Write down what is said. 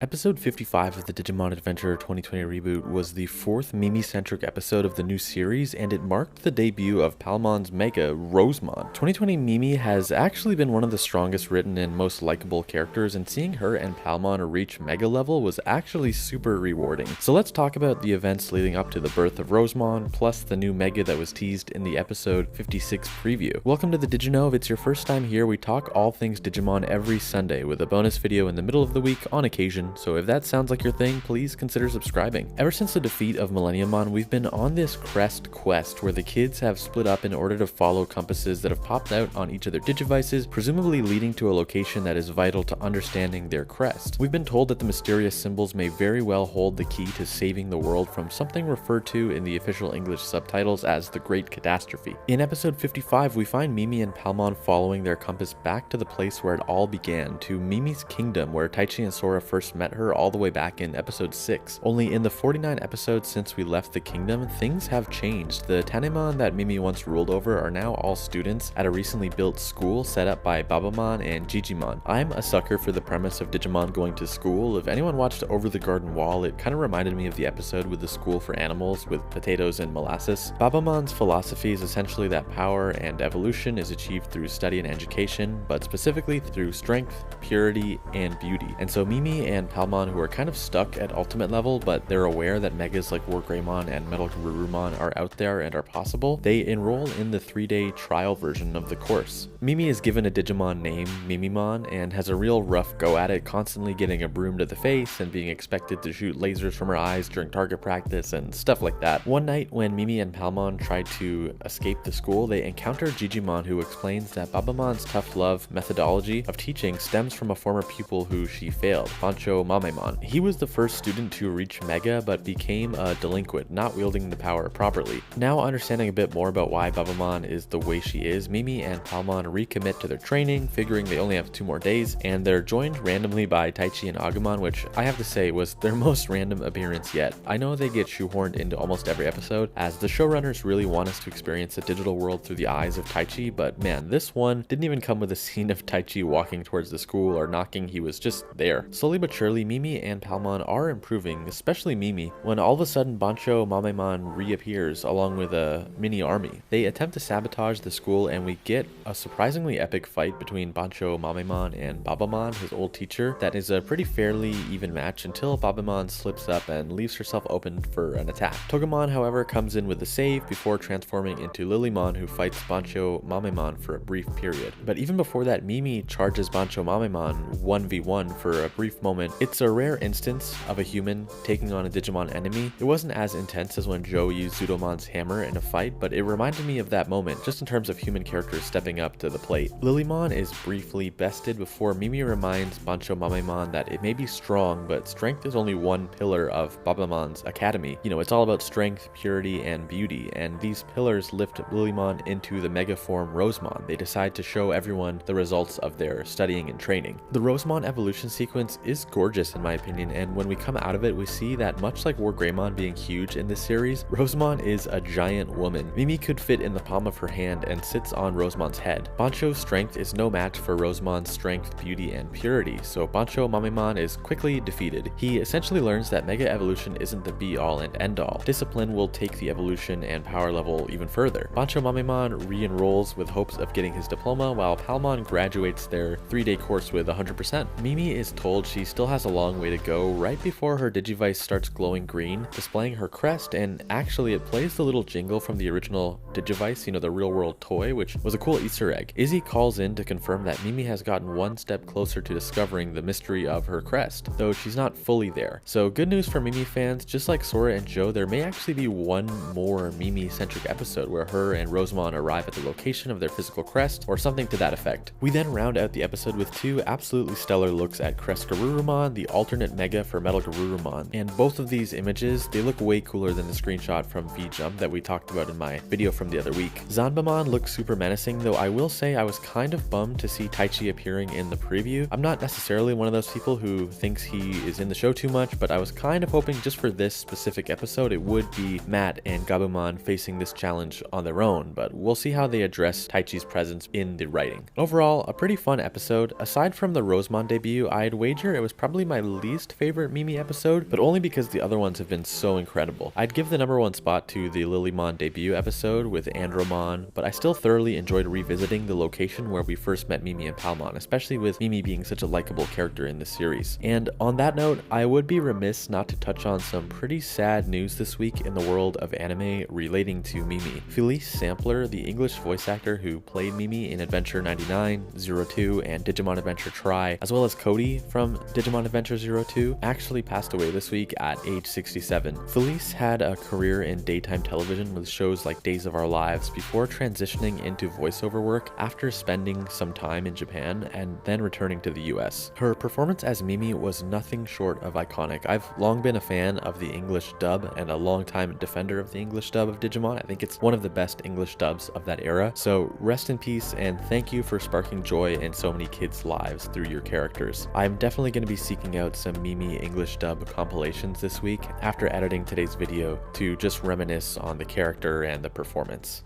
Episode 55 of the Digimon Adventure 2020 reboot was the fourth Mimi-centric episode of the new series, and it marked the debut of Palmon's Mega, Rosemon. 2020 Mimi has actually been one of the strongest written and most likable characters, and seeing her and Palmon reach Mega level was actually super rewarding. So let's talk about the events leading up to the birth of Rosemon, plus the new Mega that was teased in the episode 56 preview. Welcome to the Digino. If it's your first time here, we talk all things Digimon every Sunday, with a bonus video in the middle of the week on occasion. So if that sounds like your thing, please consider subscribing. Ever since the defeat of Millenniummon, we've been on this crest quest where the kids have split up in order to follow compasses that have popped out on each of their Digivices, presumably leading to a location that is vital to understanding their crest. We've been told that the mysterious symbols may very well hold the key to saving the world from something referred to in the official English subtitles as the Great Catastrophe. In episode 55, we find Mimi and Palmon following their compass back to the place where it all began, to Mimi's kingdom, where Taichi and Sora first met her all the way back in episode 6. Only in the 49 episodes since we left the kingdom, things have changed. The Tanemon that Mimi once ruled over are now all students at a recently built school set up by Babamon and Jijimon. I'm a sucker for the premise of Digimon going to school. If anyone watched Over the Garden Wall, it kind of reminded me of the episode with the school for animals with potatoes and molasses. Babamon's philosophy is essentially that power and evolution is achieved through study and education, but specifically through strength, purity, and beauty. And so Mimi and Palmon, who are kind of stuck at ultimate level, but they're aware that megas like Wargreymon and Metal Garurumon are out there and are possible, they enroll in the 3-day trial version of the course. Mimi is given a Digimon name, Mimimon, and has a real rough go at it, constantly getting a broom to the face and being expected to shoot lasers from her eyes during target practice and stuff like that. One night when Mimi and Palmon try to escape the school, they encounter Jijimon, who explains that Babamon's tough love methodology of teaching stems from a former pupil who she failed, Bancho Mamemon. He was the first student to reach Mega, but became a delinquent, not wielding the power properly. Now understanding a bit more about why Babamon is the way she is, Mimi and Palmon recommit to their training, figuring they only have 2 more days, and they're joined randomly by Taichi and Agumon, which I have to say was their most random appearance yet. I know they get shoehorned into almost every episode, as the showrunners really want us to experience the digital world through the eyes of Taichi, but man, this one didn't even come with a scene of Taichi walking towards the school or knocking. He was just there. Slowly but surely, Mimi and Palmon are improving, especially Mimi, when all of a sudden Bancho Mamemon reappears along with a mini army. They attempt to sabotage the school, and we get a surprisingly epic fight between Bancho Mamemon and Babamon, his old teacher, that is a pretty fairly even match until Babamon slips up and leaves herself open for an attack. Togemon, however, comes in with the save before transforming into Lilymon, who fights Bancho Mamemon for a brief period. But even before that, Mimi charges Bancho Mamemon 1v1 for a brief moment. It's a rare instance of a human taking on a Digimon enemy. It wasn't as intense as when Joe used Zudomon's hammer in a fight, but it reminded me of that moment, just in terms of human characters stepping up to the plate. Lilymon is briefly bested before Mimi reminds Bancho Mamemon that it may be strong, but strength is only one pillar of Babamon's academy. You know, it's all about strength, purity, and beauty, and these pillars lift Lilymon into the mega form Rosemon. They decide to show everyone the results of their studying and training. The Rosemon evolution sequence is gorgeous in my opinion, and when we come out of it, we see that much like Wargreymon being huge in this series, Rosemon is a giant woman. Mimi could fit in the palm of her hand and sits on Rosemon's head. Bancho's strength is no match for Rosemon's strength, beauty, and purity, so Bancho Mamemon is quickly defeated. He essentially learns that mega evolution isn't the be-all and end-all. Discipline will take the evolution and power level even further. Bancho Mamemon re-enrolls with hopes of getting his diploma, while Palmon graduates their 3-day course with 100%. Mimi is told she still has a long way to go right before her Digivice starts glowing green, displaying her crest, and actually it plays the little jingle from the original Digivice, you know, the real world toy, which was a cool Easter egg. Izzy calls in to confirm that Mimi has gotten one step closer to discovering the mystery of her crest, though she's not fully there. So good news for Mimi fans, just like Sora and Joe, there may actually be one more Mimi-centric episode where her and Rosemon arrive at the location of their physical crest, or something to that effect. We then round out the episode with 2 absolutely stellar looks at Crest Garurumon, the alternate mega for Metal Garurumon, and both of these images, they look way cooler than the screenshot from V-Jump that we talked about in my video from the other week. Zanbamon looks super menacing, though I will say I was kind of bummed to see Taichi appearing in the preview. I'm not necessarily one of those people who thinks he is in the show too much, but I was kind of hoping just for this specific episode it would be Matt and Gabumon facing this challenge on their own, but we'll see how they address Taichi's presence in the writing. Overall, a pretty fun episode. Aside from the Rosemon debut, I'd wager it was probably probably my least favorite Mimi episode, but only because the other ones have been so incredible. I'd give the #1 spot to the Lilymon debut episode with Andromon, but I still thoroughly enjoyed revisiting the location where we first met Mimi and Palmon, especially with Mimi being such a likable character in the series. And on that note, I would be remiss not to touch on some pretty sad news this week in the world of anime relating to Mimi. Philece Sampler, the English voice actor who played Mimi in Adventure 99, 02, and Digimon Adventure Tri, as well as Cody from Digimon Adventure 02, actually passed away this week at age 67. Philece had a career in daytime television with shows like Days of Our Lives before transitioning into voiceover work after spending some time in Japan and then returning to the US. Her performance as Mimi was nothing short of iconic. I've long been a fan of the English dub and a long-time defender of the English dub of Digimon. I think it's one of the best English dubs of that era. So rest in peace, and thank you for sparking joy in so many kids' lives through your characters. I'm definitely going to be seeking out some Mimi English dub compilations this week after editing today's video to just reminisce on the character and the performance.